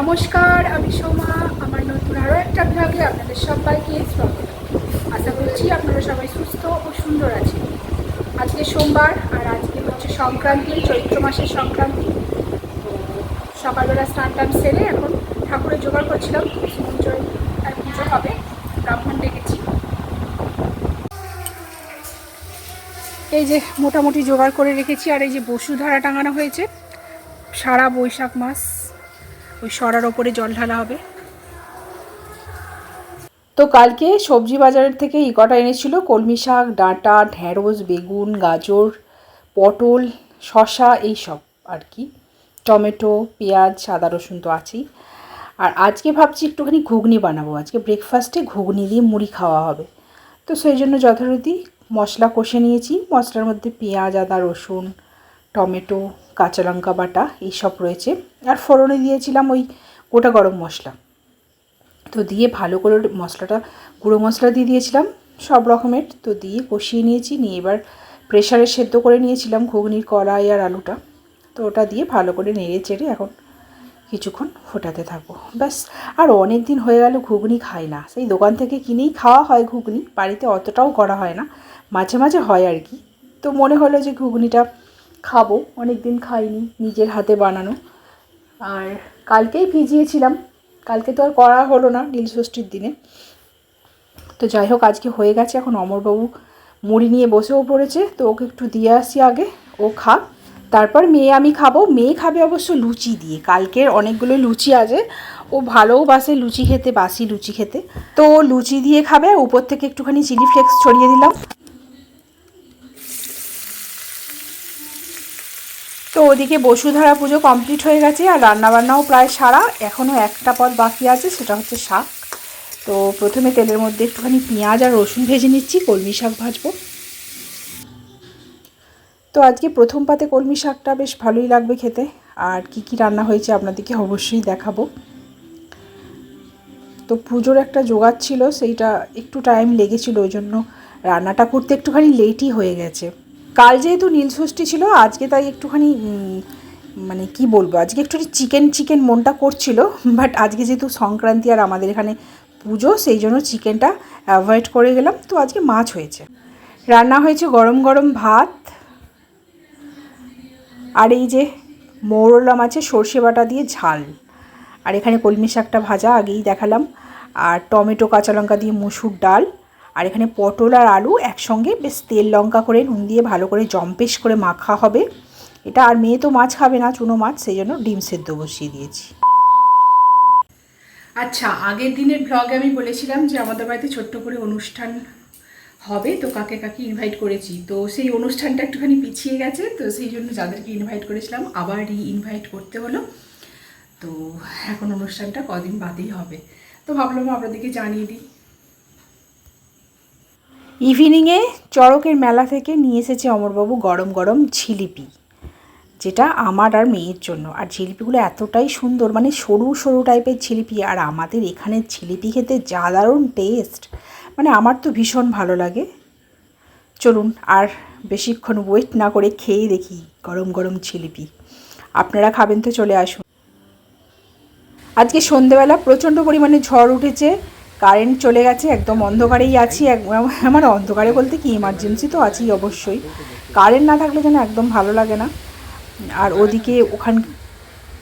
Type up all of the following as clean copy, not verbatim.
নমস্কার, আমি সোমা। আমার নতুন আরও একটা ব্লগে আপনাদের সবাইকে স্বাগত। আশা করছি আপনারা সবাই সুস্থ ও সুন্দর আছেন। আজকে সোমবার আর আজকে হচ্ছে সংক্রান্তি, চৈত্র মাসের সংক্রান্তি। তো সকালবেলা স্নান টান সেরে এখন ঠাকুরের জোগাড় করছিলাম। তুলসী মঞ্জয় আর পুজো হবে, ব্রাহ্মণ ডেকেছি। এই যে মোটামুটি জোগাড় করে রেখেছি। আর এই যে বসুধারা টাঙানো হয়েছে, সারা বৈশাখ মাস ওই সরার ওপরে জল ঢালা হবে। তো কালকে সবজি বাজারের থেকে কটা এনেছিল, কলমি শাক, ডাঁটা, ঢ্যাঁড়স, বেগুন, গাজর, পটল, শসা, এইসব আর কি, টমেটো, পেঁয়াজ, আদা রসুন তো আছেই। আর আজকে ভাবছি একটুখানি ঘুগনি বানাবো। আজকে ব্রেকফাস্টে ঘুগনি দিয়ে মুড়ি খাওয়া হবে। তো সেই জন্য যথারীতি মশলা কষে নিয়েছি। মশলার মধ্যে পেঁয়াজ, আদা রসুন, টমেটো, কাঁচা লঙ্কা বাটা এইসব রয়েছে। আর ফোড়নে দিয়েছিলাম ওই গোটা গরম মশলা। তো দিয়ে ভালো করে মশলাটা, গুঁড়ো মশলা দিয়ে দিয়েছিলাম সব রকমের। তো দিয়ে কষিয়ে নিয়েছি। নিয়ে এবার প্রেশারে সেদ্ধ করে নিয়েছিলাম ঘুগনির কড়াই আর আলুটা। তো ওটা দিয়ে ভালো করে নেড়ে চেড়ে এখন কিছুক্ষণ ফোটাতে থাকবো, ব্যাস। আর অনেক দিন হয়ে গেল ঘুগনি খাই না। সেই দোকান থেকে কিনেই খাওয়া হয় ঘুগনি, বাড়িতে অতটাও করা হয় না, মাঝে মাঝে হয় আর কি। তো মনে হলো যে ঘুগনিটা খাবো, অনেক দিন খাইনি, নিজের হাতে বানানো। আর কালকেই ভিজিয়েছিলাম, কালকে তো আর করা হলো না নীলষষ্ঠীর দিনে। তো যাই হোক, আজকে হয়ে গেছে। এখন অমরবাবু মুড়ি নিয়ে বসেও পড়েছে, তো ওকে একটু দিয়ে আসি আগে, ও খাক। তারপর মেয়ে আমি খাবো। মেয়ে খাবে অবশ্য লুচি দিয়ে, কালকের অনেকগুলো লুচি আছে। ও ভালোও বাসে লুচি খেতে, বাসি লুচি খেতে। তো লুচি দিয়ে খাবে। উপর থেকে একটুখানি চিলি ফ্লেক্স ছড়িয়ে দিলাম। তো ওদিকে বসুধারা পুজো কমপ্লিট হয়ে গেছে, আর রান্নাবান্নাও প্রায় সারা। এখনও একটা পদ বাকি আছে, সেটা হচ্ছে শাক। তো প্রথমে তেলের মধ্যে একটুখানি পেঁয়াজ আর রসুন ভেজে নিচ্ছি, কলমি শাক ভাজবো। তো আজকে প্রথম পাতে কলমি শাকটা বেশ ভালোই লাগবে খেতে। আর কি কি রান্না হয়েছে আপনাদেরকে অবশ্যই দেখাবো। তো পুজোর একটা জোগাড় ছিল, সেইটা একটু টাইম লেগেছিল, ওই জন্য রান্নাটা করতে একটুখানি লেটই হয়ে গেছে। কাল যেহেতু নীলষষ্ঠী ছিল, আজকে তাই একটুখানি মানে কি বলবো, আজকে একটু চিকেন চিকেন মনটা করছিল। বাট আজকে যেহেতু সংক্রান্তি আর আমাদের এখানে পুজো, সেই জন্য চিকেনটা অ্যাভয়েড করে গেলাম। তো আজকে মাছ হয়েছে, রান্না হয়েছে গরম গরম ভাত। আর এই যে মৌরলা মাছের সর্ষে বাটা দিয়ে ঝাল। আর এখানে কলমি শাকটা ভাজা, আগেই দেখালাম। আর টমেটো কাঁচা লঙ্কা দিয়ে মসুর ডাল। আর এখানে পটল আর আলু একসঙ্গে বেশ তেল লঙ্কা করে নুন দিয়ে ভালো করে জম্পেশ করে মাখা হবে এটা। আর মেয়ে তো মাছ খাবে না, চুনো মাছ, সেই জন্য ডিম সেদ্ধ বসিয়ে দিয়েছি। আচ্ছা, আগের দিনের ব্লগে আমি বলেছিলাম যে আমাদের বাড়িতে ছোট্ট করে অনুষ্ঠান হবে, তো কাকে কাকে ইনভাইট করেছি। তো সেই অনুষ্ঠানটা একটুখানি পিছিয়ে গেছে, তো সেই জন্য যাদেরকে ইনভাইট করেছিলাম আবার ইনভাইট করতে হলো। তো এখন অনুষ্ঠানটা কদিন বাদেই হবে, তো ভাবলাম আপনাদেরকে জানিয়ে দিই। ইভিনিংয়ে চড়কের মেলা থেকে নিয়ে এসেছে অমরবাবু গরম গরম জিলিপি, যেটা আমার আর মেয়ের জন্য। আর জিলিপিগুলো এতটাই সুন্দর, মানে সরু সরু টাইপের জিলিপি। আর আমাদের এখানের জিলিপি খেতে যা দারুণ টেস্ট, মানে আমার তো ভীষণ ভালো লাগে। চলুন আর বেশিক্ষণ ওয়েট না করে খেয়ে দেখি গরম গরম জিলিপি। আপনারা খাবেন তো চলে আসুন। আজকে সন্ধেবেলা প্রচণ্ড পরিমাণে ঝড় উঠেছে, কারেন্ট চলে গেছে, একদম অন্ধকারেই আছি। আমার অন্ধকারে বলতে কি, ইমার্জেন্সি তো আছেই অবশ্যই, কারেন্ট না থাকলে যেন একদম ভালো লাগে না। আর ওদিকে ওখান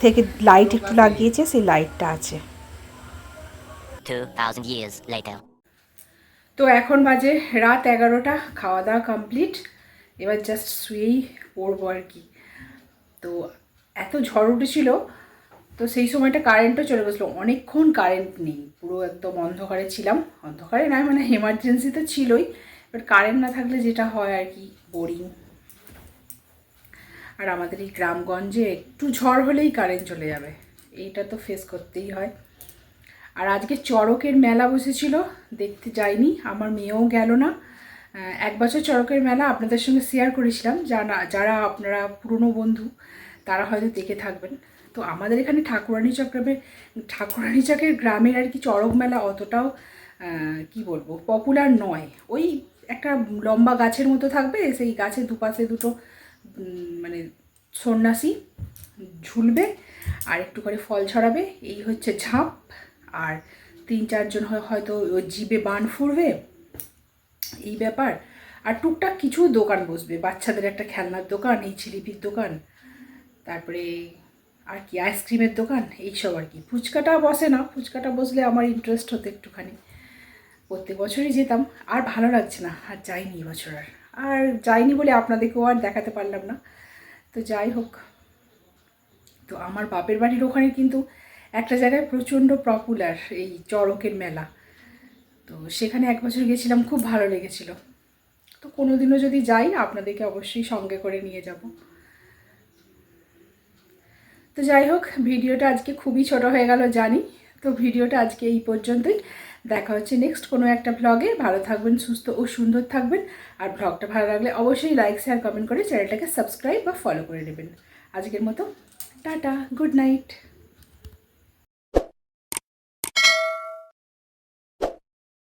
থেকে লাইট একটু লাগিয়েছে, সেই লাইটটা আছে। 2000 years later. তো এখন বাজে রাত 11টা, খাওয়া দাওয়া কমপ্লিট, এবার জাস্ট শুয়েই পড়বো আর কি। তো এত ঝড় উঠেছিল, তো সেই সময়টা কারেন্টও চলে গেছিলো, অনেকক্ষণ কারেন্ট নেই, পুরো একদম অন্ধকারে ছিলাম। অন্ধকারে নয়, মানে এমার্জেন্সি তো ছিলই, বাট কারেন্ট না থাকলে যেটা হয় আর কি, বোরিং। আর আমাদের এই গ্রামগঞ্জে একটু ঝড় হলেই কারেন্ট চলে যাবে, এইটা তো ফেস করতেই হয়। আর আজকে চড়কের মেলা বসেছিল, দেখতে যাইনি, আমার মেয়েও গেল না। এক বছর চড়কের মেলা আপনাদের সঙ্গে শেয়ার করেছিলাম, যারা আপনারা পুরনো বন্ধু তারা হয়তো দেখে থাকবেন। তো আমাদের এখানে ঠাকুরানীচকের গ্রামের আর কি চড়ক মেলা অতটাও কি বলবো পপুলার নয়। ওই একটা লম্বা গাছের মতো থাকবে, সেই গাছের দুপাশে দুটো মানে সন্ন্যাসী ঝুলবে আর একটু করে ফল ছড়াবে, এই হচ্ছে ঝাঁপ। আর 3-4 জন হয়তো ওই জিভে বান ফুরবে, এই ব্যাপার। আর টুকটাক কিছু দোকান বসবে, বাচ্চাদের একটা খেলনার দোকান, এই জিলিপির দোকান, তারপরে আর কি আইসক্রিমের দোকান, এইসব আর কি। ফুচকাটা বসে না, ফুচকাটা বসলে আমার ইন্টারেস্ট হতো একটুখানি, প্রত্যেক বছরই যেতাম। আর ভালো লাগছে না, আর যাইনি এবছর। আর যাইনি বলে আপনাদেরকেও আর দেখাতে পারলাম না। তো যাই হোক, তো আমার বাপের বাড়ির ওখানে কিন্তু একটা জায়গায় প্রচণ্ড পপুলার এই চড়কের মেলা, তো সেখানে এক বছর গেছিলাম, খুব ভালো লেগেছিল। তো কোনো দিনও যদি যাই আপনাদেরকে অবশ্যই সঙ্গে করে নিয়ে যাব। তো যাই হোক, ভিডিওটা আজকে খুবই ছোট হয়ে গেল জানি। তো ভিডিওটা আজকে এই পর্যন্তই, দেখা হচ্ছে নেক্সট কোনো একটা ভ্লগে। ভালো থাকবেন, সুস্থ ও সুন্দর থাকবেন। আর ভ্লগটা ভালো লাগলে অবশ্যই লাইক, শেয়ার, কমেন্ট করে চ্যানেলটাকে সাবস্ক্রাইব বা ফলো করে নেবেন। আজকের মতো টাটা, গুড নাইট।